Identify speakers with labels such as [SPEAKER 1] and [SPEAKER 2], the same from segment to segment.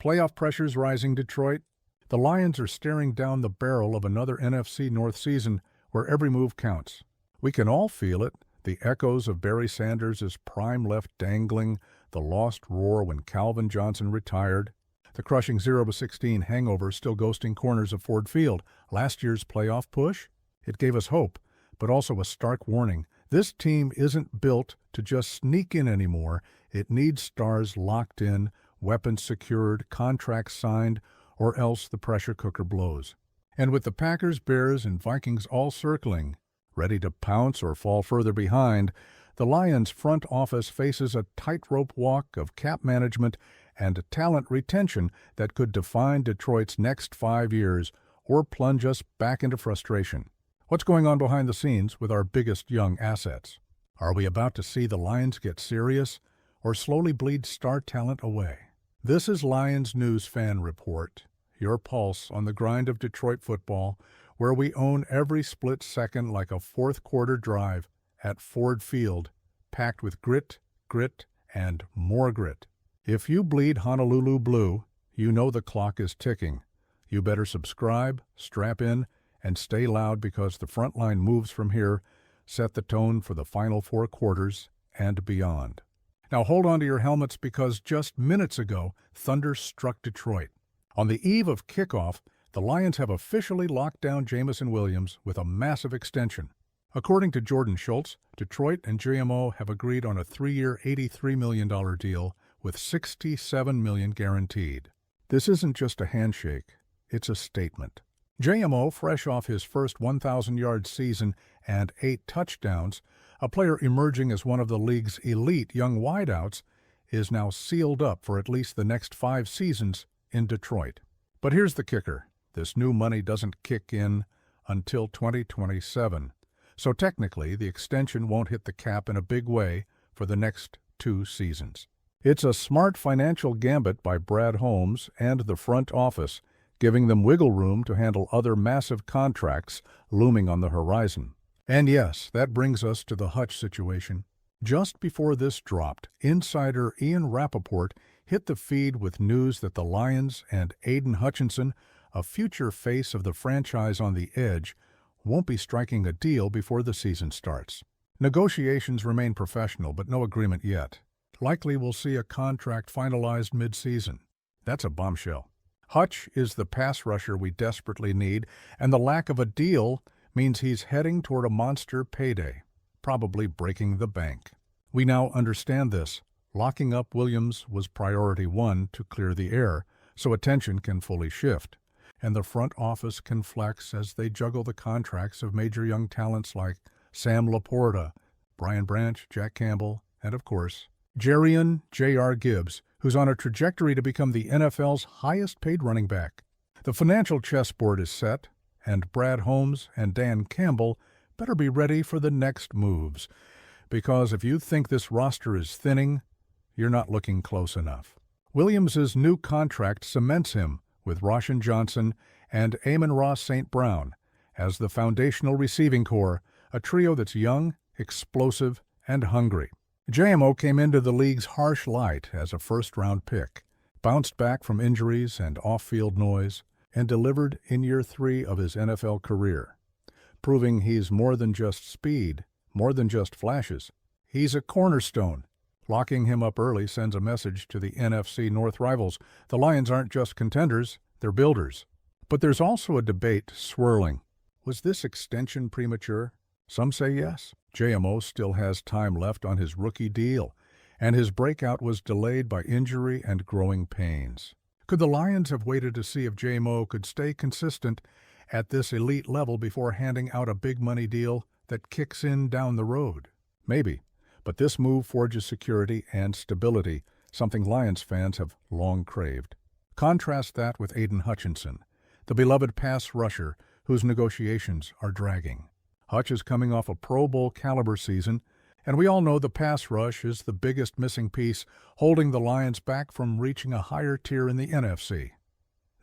[SPEAKER 1] Playoff pressure's rising, Detroit. The Lions are staring down the barrel of another NFC North season where every move counts. We can all feel it, the echoes of Barry Sanders' prime left dangling, the lost roar when Calvin Johnson retired, the crushing 0-16 hangover still ghosting corners of Ford Field. Last year's playoff push? It gave us hope, but also a stark warning. This team isn't built to just sneak in anymore. It needs stars locked in, weapons secured, contracts signed, or else the pressure cooker blows. And with the Packers, Bears, and Vikings all circling, ready to pounce or fall further behind, the Lions' front office faces a tightrope walk of cap management and talent retention that could define Detroit's next 5 years or plunge us back into frustration. What's going on behind the scenes with our biggest young assets? Are we about to see the Lions get serious or slowly bleed star talent away? This is Lions News Fan Report, your pulse on the grind of Detroit football, where we own every split second like a fourth-quarter drive at Ford Field, packed with grit, and more grit. If you bleed Honolulu blue, you know the clock is ticking. You better subscribe, strap in, and stay loud because the frontline moves from here set the tone for the final 4 quarters and beyond. Now hold on to your helmets because just minutes ago, thunder struck Detroit. On the eve of kickoff, the Lions have officially locked down Jameson Williams with a massive extension. According to Jordan Schultz, Detroit and JMO have agreed on a 3-year, $83 million deal with $67 million guaranteed. This isn't just a handshake, it's a statement. JMO, fresh off his first 1,000-yard season and 8 touchdowns, a player emerging as one of the league's elite young wideouts, is now sealed up for at least the next 5 seasons in Detroit. But here's the kicker. This new money doesn't kick in until 2027. So technically, the extension won't hit the cap in a big way for the next 2 seasons. It's a smart financial gambit by Brad Holmes and the front office, giving them wiggle room to handle other massive contracts looming on the horizon. And yes, that brings us to the Hutch situation. Just before this dropped, insider Ian Rappaport hit the feed with news that the Lions and Aiden Hutchinson, a future face of the franchise on the edge, won't be striking a deal before the season starts. Negotiations remain professional, but no agreement yet. Likely we'll see a contract finalized mid-season. That's a bombshell. Hutch is the pass rusher we desperately need, and the lack of a deal means he's heading toward a monster payday, probably breaking the bank. We now understand this. Locking up Williams was priority 1 to clear the air, so attention can fully shift, and the front office can flex as they juggle the contracts of major young talents like Sam Laporta, Brian Branch, Jack Campbell, and of course, Jerian J.R. Gibbs, who's on a trajectory to become the NFL's highest-paid running back. The financial chessboard is set, and Brad Holmes and Dan Campbell better be ready for the next moves, because if you think this roster is thinning, you're not looking close enough. Williams' new contract cements him with Roshan Johnson and Amon-Ra St. Brown as the foundational receiving corps, a trio that's young, explosive, and hungry. JMO came into the league's harsh light as a first-round pick, bounced back from injuries and off-field noise, and delivered in year 3 of his NFL career, proving he's more than just speed, more than just flashes. He's a cornerstone. Locking him up early sends a message to the NFC North rivals. The Lions aren't just contenders, they're builders. But there's also a debate swirling. Was this extension premature? Some say yes. JMO still has time left on his rookie deal, and his breakout was delayed by injury and growing pains. Could the Lions have waited to see if JMO could stay consistent at this elite level before handing out a big money deal that kicks in down the road? Maybe, but this move forges security and stability, something Lions fans have long craved. Contrast that with Aiden Hutchinson, the beloved pass rusher whose negotiations are dragging. Hutch is coming off a Pro Bowl caliber season, and we all know the pass rush is the biggest missing piece holding the Lions back from reaching a higher tier in the NFC.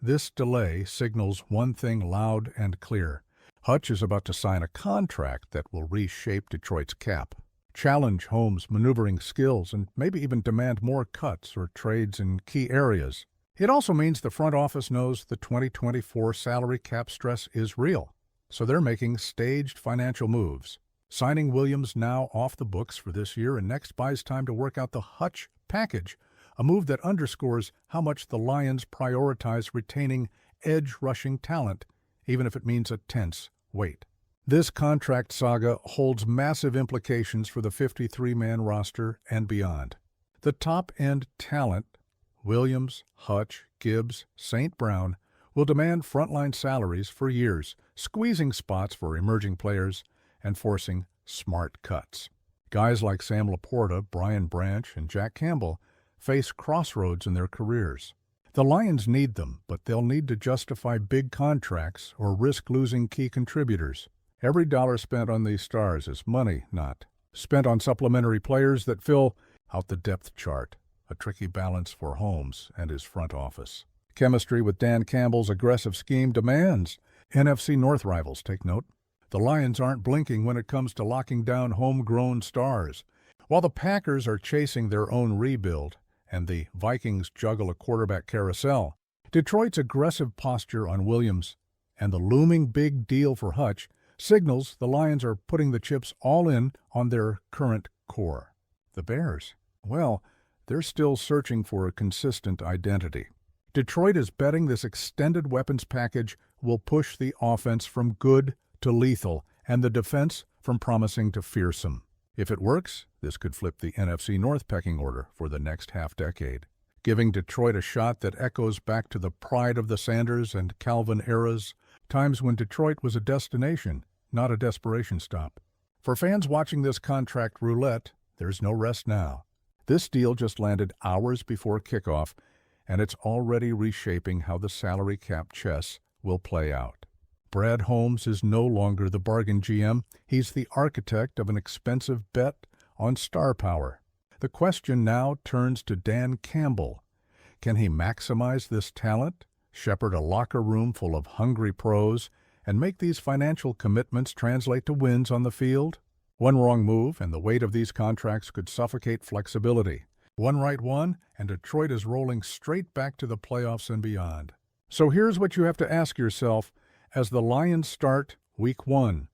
[SPEAKER 1] This delay signals one thing loud and clear. Hutch is about to sign a contract that will reshape Detroit's cap, challenge Holmes' maneuvering skills, and maybe even demand more cuts or trades in key areas. It also means the front office knows the 2024 salary cap stress is real, so they're making staged financial moves. Signing Williams now off the books for this year and next buys time to work out the Hutch package, a move that underscores how much the Lions prioritize retaining edge-rushing talent, even if it means a tense wait. This contract saga holds massive implications for the 53-man roster and beyond. The top-end talent, Williams, Hutch, Gibbs, St. Brown, will demand frontline salaries for years, squeezing spots for emerging players and forcing smart cuts. Guys like Sam Laporta, Brian Branch, and Jack Campbell face crossroads in their careers. The Lions need them, but they'll need to justify big contracts or risk losing key contributors. Every dollar spent on these stars is money not spent on supplementary players that fill out the depth chart, a tricky balance for Holmes and his front office. Chemistry with Dan Campbell's aggressive scheme demands NFC North rivals take note. The Lions aren't blinking when it comes to locking down homegrown stars. While the Packers are chasing their own rebuild and the Vikings juggle a quarterback carousel, Detroit's aggressive posture on Williams and the looming big deal for Hutch signals the Lions are putting the chips all in on their current core. The Bears, well, they're still searching for a consistent identity. Detroit is betting this extended weapons package will push the offense from good to lethal and the defense from promising to fearsome. If it works, this could flip the NFC North pecking order for the next half-decade, giving Detroit a shot that echoes back to the pride of the Sanders and Calvin eras, times when Detroit was a destination, not a desperation stop. For fans watching this contract roulette, there's no rest now. This deal just landed hours before kickoff, and it's already reshaping how the salary cap chess will play out. Brad Holmes is no longer the bargain GM. He's the architect of an expensive bet on star power. The question now turns to Dan Campbell. Can he maximize this talent, shepherd a locker room full of hungry pros, and make these financial commitments translate to wins on the field? One wrong move, and the weight of these contracts could suffocate flexibility. One right one, and Detroit is rolling straight back to the playoffs and beyond. So here's what you have to ask yourself as the Lions start Week 1.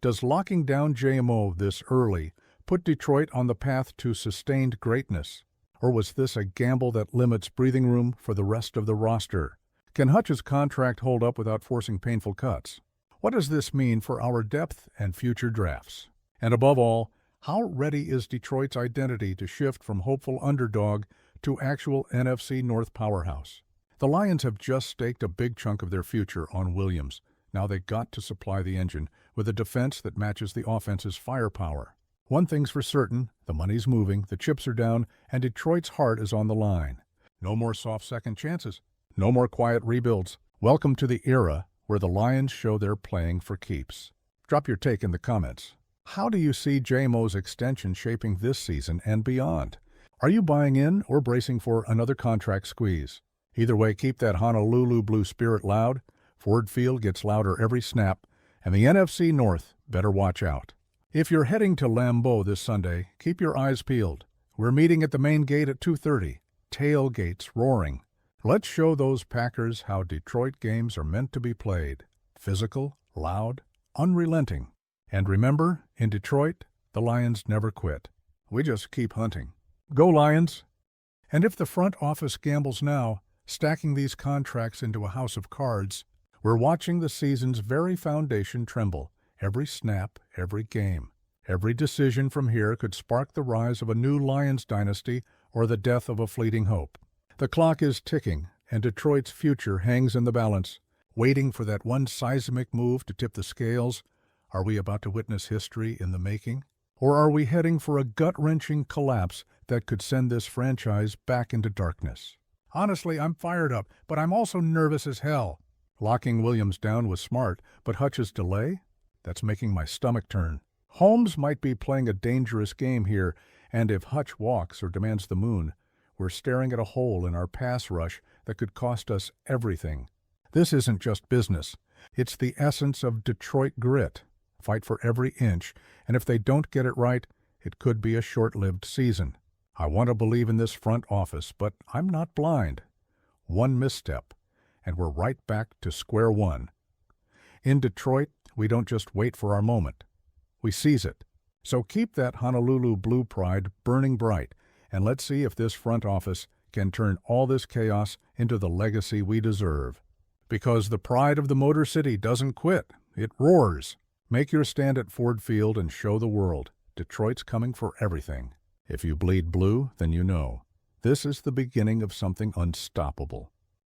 [SPEAKER 1] Does locking down JMO this early put Detroit on the path to sustained greatness? Or was this a gamble that limits breathing room for the rest of the roster? Can Hutch's contract hold up without forcing painful cuts? What does this mean for our depth and future drafts? And above all, how ready is Detroit's identity to shift from hopeful underdog to actual NFC North powerhouse? The Lions have just staked a big chunk of their future on Williams. Now they've got to supply the engine with a defense that matches the offense's firepower. One thing's for certain, the money's moving, the chips are down, and Detroit's heart is on the line. No more soft second chances. No more quiet rebuilds. Welcome to the era where the Lions show they're playing for keeps. Drop your take in the comments. How do you see JMO's extension shaping this season and beyond? Are you buying in or bracing for another contract squeeze? Either way, keep that Honolulu blue spirit loud. Ford Field gets louder every snap, and the NFC North better watch out. If you're heading to Lambeau this Sunday, keep your eyes peeled. We're meeting at the main gate at 2:30. Tailgates roaring. Let's show those Packers how Detroit games are meant to be played. Physical, loud, unrelenting. And remember, in Detroit, the Lions never quit. We just keep hunting. Go Lions! And if the front office gambles now, stacking these contracts into a house of cards, we're watching the season's very foundation tremble. Every snap, every game, every decision from here could spark the rise of a new Lions dynasty or the death of a fleeting hope. The clock is ticking, and Detroit's future hangs in the balance, waiting for that one seismic move to tip the scales. Are we about to witness history in the making? Or are we heading for a gut-wrenching collapse that could send this franchise back into darkness? Honestly, I'm fired up, but I'm also nervous as hell. Locking Williams down was smart, but Hutch's delay? That's making my stomach turn. Holmes might be playing a dangerous game here, and if Hutch walks or demands the moon, we're staring at a hole in our pass rush that could cost us everything. This isn't just business. It's the essence of Detroit grit. Fight for every inch, and if they don't get it right, it could be a short-lived season. I want to believe in this front office, but I'm not blind. One misstep, and we're right back to square one. In Detroit, we don't just wait for our moment. We seize it. So keep that Honolulu blue pride burning bright, and let's see if this front office can turn all this chaos into the legacy we deserve. Because the pride of the Motor City doesn't quit. It roars. Make your stand at Ford Field and show the world. Detroit's coming for everything. If you bleed blue, then you know. This is the beginning of something unstoppable.